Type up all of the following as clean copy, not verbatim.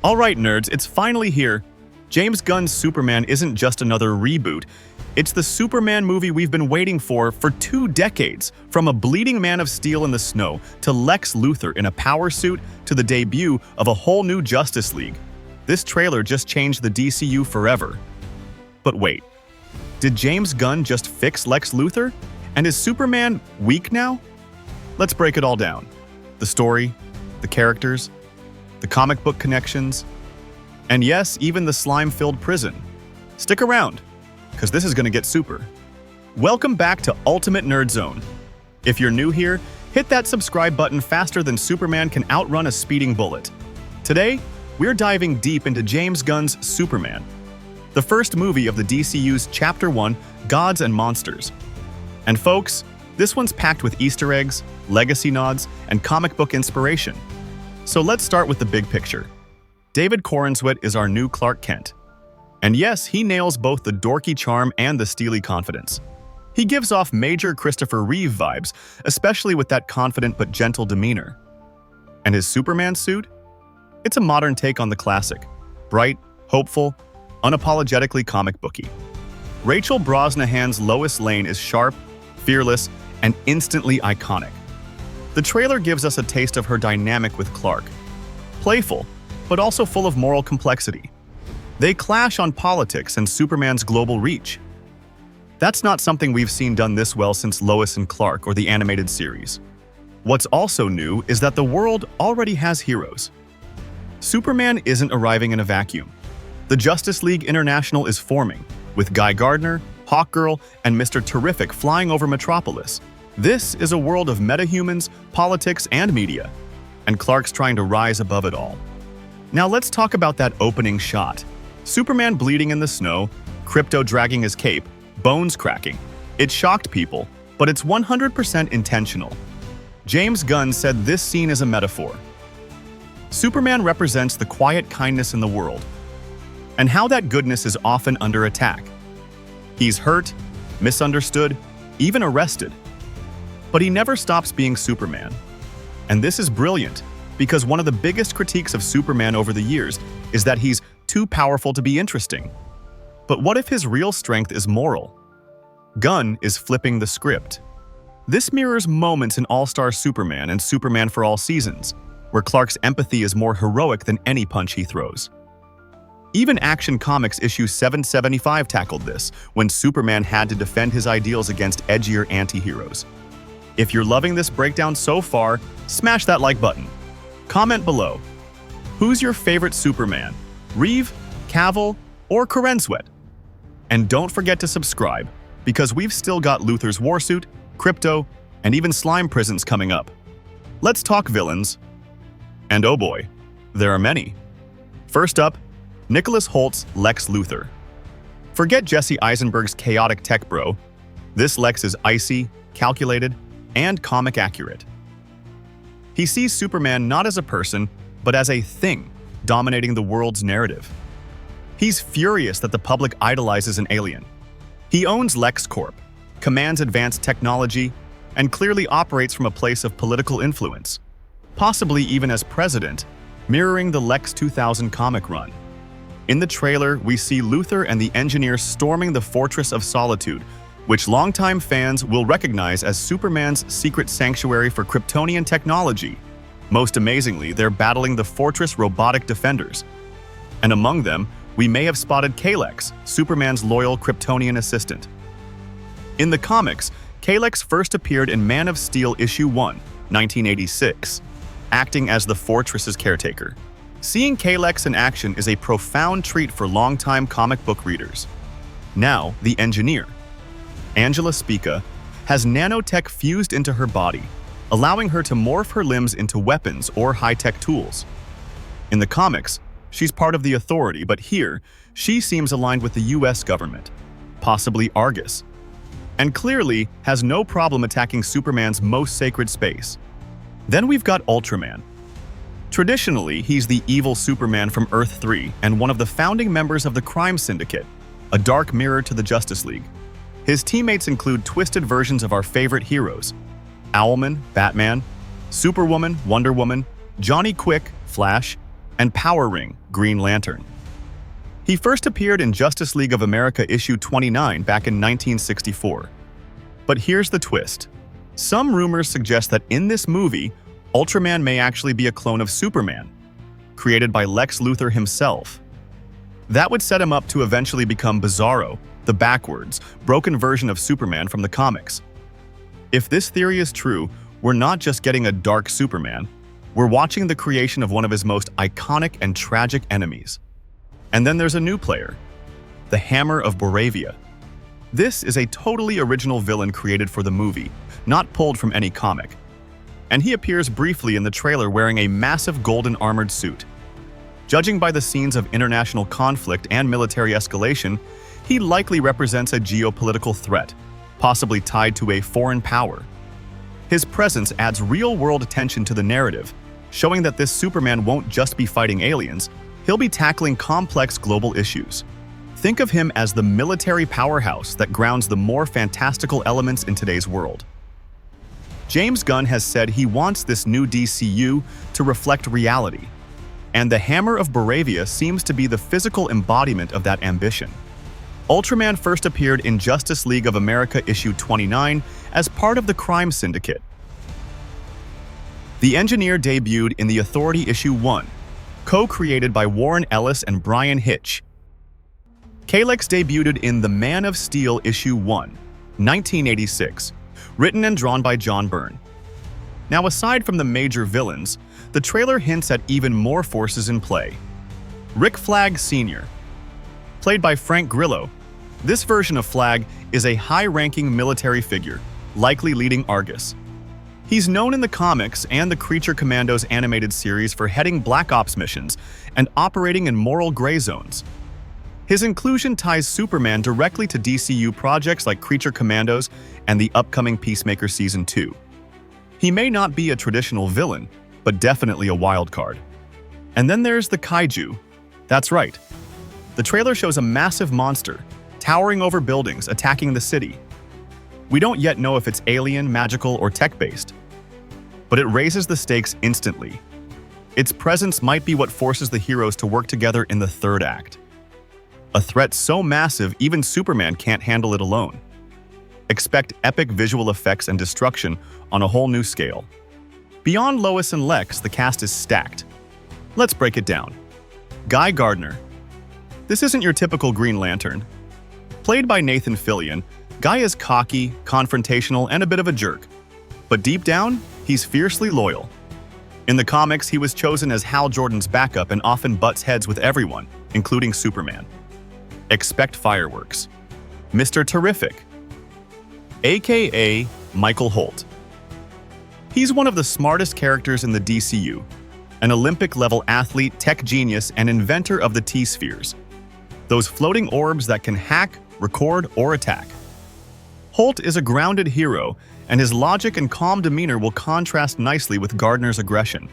Alright nerds, it's finally here. James Gunn's Superman isn't just another reboot. It's the Superman movie we've been waiting for 2 decades. From a bleeding Man of Steel in the snow, to Lex Luthor in a power suit, to the debut of a whole new Justice League. This trailer just changed the DCU forever. But wait, did James Gunn just fix Lex Luthor? And is Superman weak now? Let's break it all down. The story, the characters, the comic book connections, and yes, even the slime-filled prison. Stick around, because this is going to get super. Welcome back to Ultimate Nerd Zone. If you're new here, hit that subscribe button faster than Superman can outrun a speeding bullet. Today, we're diving deep into James Gunn's Superman, the first movie of the DCU's Chapter 1, Gods and Monsters. And folks, this one's packed with Easter eggs, legacy nods, and comic book inspiration. So let's start with the big picture. David Corenswet is our new Clark Kent. And yes, he nails both the dorky charm and the steely confidence. He gives off major Christopher Reeve vibes, especially with that confident but gentle demeanor. And his Superman suit? It's a modern take on the classic. Bright, hopeful, unapologetically comic booky. Rachel Brosnahan's Lois Lane is sharp, fearless, and instantly iconic. The trailer gives us a taste of her dynamic with Clark. Playful, but also full of moral complexity. They clash on politics and Superman's global reach. That's not something we've seen done this well since Lois and Clark or the animated series. What's also new is that the world already has heroes. Superman isn't arriving in a vacuum. The Justice League International is forming, with Guy Gardner, Hawkgirl, and Mr. Terrific flying over Metropolis. This is a world of metahumans, politics, and media, and Clark's trying to rise above it all. Now let's talk about that opening shot. Superman bleeding in the snow, Krypto dragging his cape, bones cracking. It shocked people, but it's 100% intentional. James Gunn said this scene is a metaphor. Superman represents the quiet kindness in the world, and how that goodness is often under attack. He's hurt, misunderstood, even arrested. But he never stops being Superman. And this is brilliant, because one of the biggest critiques of Superman over the years is that he's too powerful to be interesting. But what if his real strength is moral? Gunn is flipping the script. This mirrors moments in All-Star Superman and Superman for All Seasons, where Clark's empathy is more heroic than any punch he throws. Even Action Comics issue 775 tackled this, when Superman had to defend his ideals against edgier anti-heroes. If you're loving this breakdown so far, smash that like button. Comment below. Who's your favorite Superman? Reeve, Cavill, or Corenswet? And don't forget to subscribe, because we've still got Luthor's Warsuit, Krypto, and even slime prisons coming up. Let's talk villains. And oh boy, there are many. First up, Nicholas Holt's Lex Luthor. Forget Jesse Eisenberg's chaotic tech bro. This Lex is icy, calculated, and comic accurate. He sees Superman not as a person, but as a thing, dominating the world's narrative. He's furious that the public idolizes an alien. He owns Lex Corp, commands advanced technology, and clearly operates from a place of political influence, possibly even as president, mirroring the Lex 2000 comic run. In the trailer, we see Luthor and the engineers storming the Fortress of Solitude, which longtime fans will recognize as Superman's secret sanctuary for Kryptonian technology. Most amazingly, they're battling the Fortress robotic defenders. And among them, we may have spotted Kelex, Superman's loyal Kryptonian assistant. In the comics, Kelex first appeared in Man of Steel issue 1, 1986, acting as the Fortress's caretaker. Seeing Kelex in action is a profound treat for longtime comic book readers. Now, the engineer, Angela Spika, has nanotech fused into her body, allowing her to morph her limbs into weapons or high-tech tools. In the comics, she's part of the Authority, but here, she seems aligned with the US government, possibly Argus, and clearly has no problem attacking Superman's most sacred space. Then we've got Ultraman. Traditionally, he's the evil Superman from Earth 3 and one of the founding members of the Crime Syndicate, a dark mirror to the Justice League. His teammates include twisted versions of our favorite heroes: Owlman, Batman, Superwoman, Wonder Woman, Johnny Quick, Flash, and Power Ring, Green Lantern. He first appeared in Justice League of America issue 29 back in 1964. But here's the twist. Some rumors suggest that in this movie, Ultraman may actually be a clone of Superman, created by Lex Luthor himself. That would set him up to eventually become Bizarro, the backwards, broken version of Superman from the comics. If this theory is true, we're not just getting a dark Superman, we're watching the creation of one of his most iconic and tragic enemies. And then there's a new player, the Hammer of Boravia. This is a totally original villain created for the movie, not pulled from any comic. And he appears briefly in the trailer wearing a massive golden armored suit. Judging by the scenes of international conflict and military escalation, he likely represents a geopolitical threat, possibly tied to a foreign power. His presence adds real-world attention to the narrative, showing that this Superman won't just be fighting aliens, he'll be tackling complex global issues. Think of him as the military powerhouse that grounds the more fantastical elements in today's world. James Gunn has said he wants this new DCU to reflect reality, and the Hammer of Boravia seems to be the physical embodiment of that ambition. Ultraman first appeared in Justice League of America issue 29 as part of the Crime Syndicate. The Engineer debuted in The Authority issue 1, co-created by Warren Ellis and Brian Hitch. Kelex debuted in The Man of Steel issue 1, 1986, written and drawn by John Byrne. Now, aside from the major villains, the trailer hints at even more forces in play. Rick Flag Sr., played by Frank Grillo, this version of Flag is a high-ranking military figure, likely leading Argus. He's known in the comics and the Creature Commandos animated series for heading Black Ops missions and operating in moral gray zones. His inclusion ties Superman directly to DCU projects like Creature Commandos and the upcoming Peacemaker Season 2. He may not be a traditional villain, but definitely a wild card. And then there's the Kaiju. That's right. The trailer shows a massive monster, towering over buildings, attacking the city. We don't yet know if it's alien, magical, or tech-based, but it raises the stakes instantly. Its presence might be what forces the heroes to work together in the third act. A threat so massive even Superman can't handle it alone. Expect epic visual effects and destruction on a whole new scale. Beyond Lois and Lex, the cast is stacked. Let's break it down. Guy Gardner. This isn't your typical Green Lantern. Played by Nathan Fillion, Guy is cocky, confrontational, and a bit of a jerk. But deep down, he's fiercely loyal. In the comics, he was chosen as Hal Jordan's backup and often butts heads with everyone, including Superman. Expect fireworks. Mr. Terrific, aka Michael Holt. He's one of the smartest characters in the DCU, an Olympic-level athlete, tech genius, and inventor of the T-spheres. Those floating orbs that can hack, record, or attack. Holt is a grounded hero, and his logic and calm demeanor will contrast nicely with Gardner's aggression.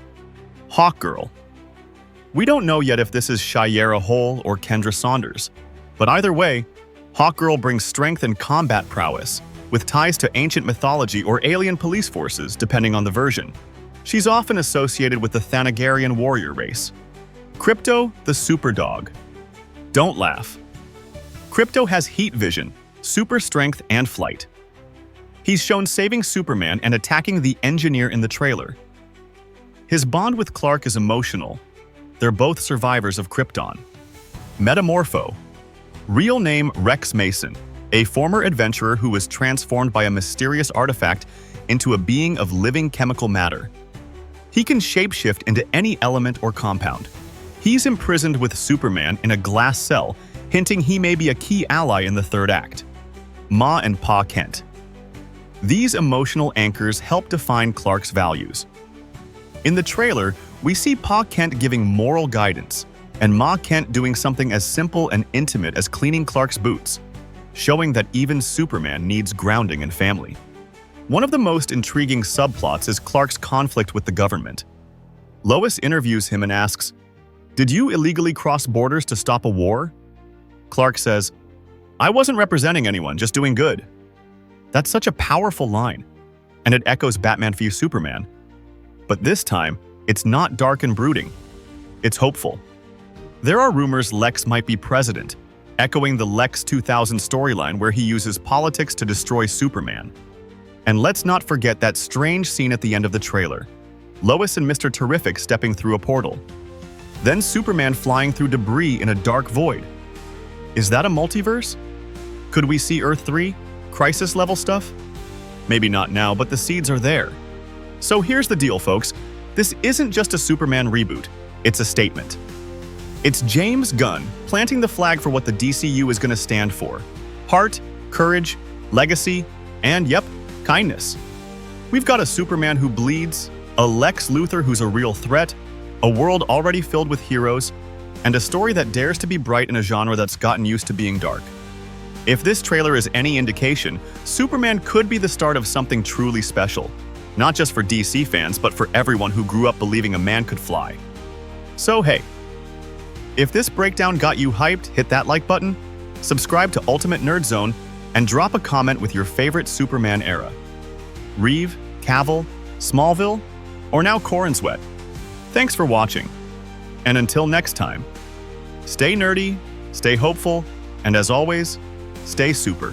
Hawkgirl. We don't know yet if this is Shiera Hole or Kendra Saunders, but either way, Hawkgirl brings strength and combat prowess, with ties to ancient mythology or alien police forces, depending on the version. She's often associated with the Thanagarian warrior race. Krypto, the Superdog. Don't laugh. Krypto has heat vision, super strength, and flight. He's shown saving Superman and attacking the Engineer in the trailer. His bond with Clark is emotional. They're both survivors of Krypton. Metamorpho. Real name Rex Mason, a former adventurer who was transformed by a mysterious artifact into a being of living chemical matter. He can shapeshift into any element or compound. He's imprisoned with Superman in a glass cell, hinting he may be a key ally in the third act. Ma and Pa Kent. These emotional anchors help define Clark's values. In the trailer, we see Pa Kent giving moral guidance, and Ma Kent doing something as simple and intimate as cleaning Clark's boots, showing that even Superman needs grounding and family. One of the most intriguing subplots is Clark's conflict with the government. Lois interviews him and asks, "Did you illegally cross borders to stop a war?" Clark says, "I wasn't representing anyone, just doing good." That's such a powerful line, and it echoes Batman v Superman. But this time, it's not dark and brooding. it's hopeful. There are rumors Lex might be president, echoing the Lex 2000 storyline where he uses politics to destroy Superman. And let's not forget that strange scene at the end of the trailer. Lois and Mr. Terrific stepping through a portal. Then Superman flying through debris in a dark void. Is that a multiverse? Could we see Earth 3? Crisis-level stuff? Maybe not now, but the seeds are there. So here's the deal, folks. This isn't just a Superman reboot. It's a statement. It's James Gunn planting the flag for what the DCU is going to stand for. Heart, courage, legacy, and yep, kindness. We've got a Superman who bleeds, a Lex Luthor who's a real threat, a world already filled with heroes, and a story that dares to be bright in a genre that's gotten used to being dark. If this trailer is any indication, Superman could be the start of something truly special. Not just for DC fans, but for everyone who grew up believing a man could fly. So hey, if this breakdown got you hyped, hit that like button, subscribe to Ultimate Nerd Zone, and drop a comment with your favorite Superman era. Reeve, Cavill, Smallville, or now Corenswet. Thanks for watching. And until next time, stay nerdy, stay hopeful, and as always, stay super.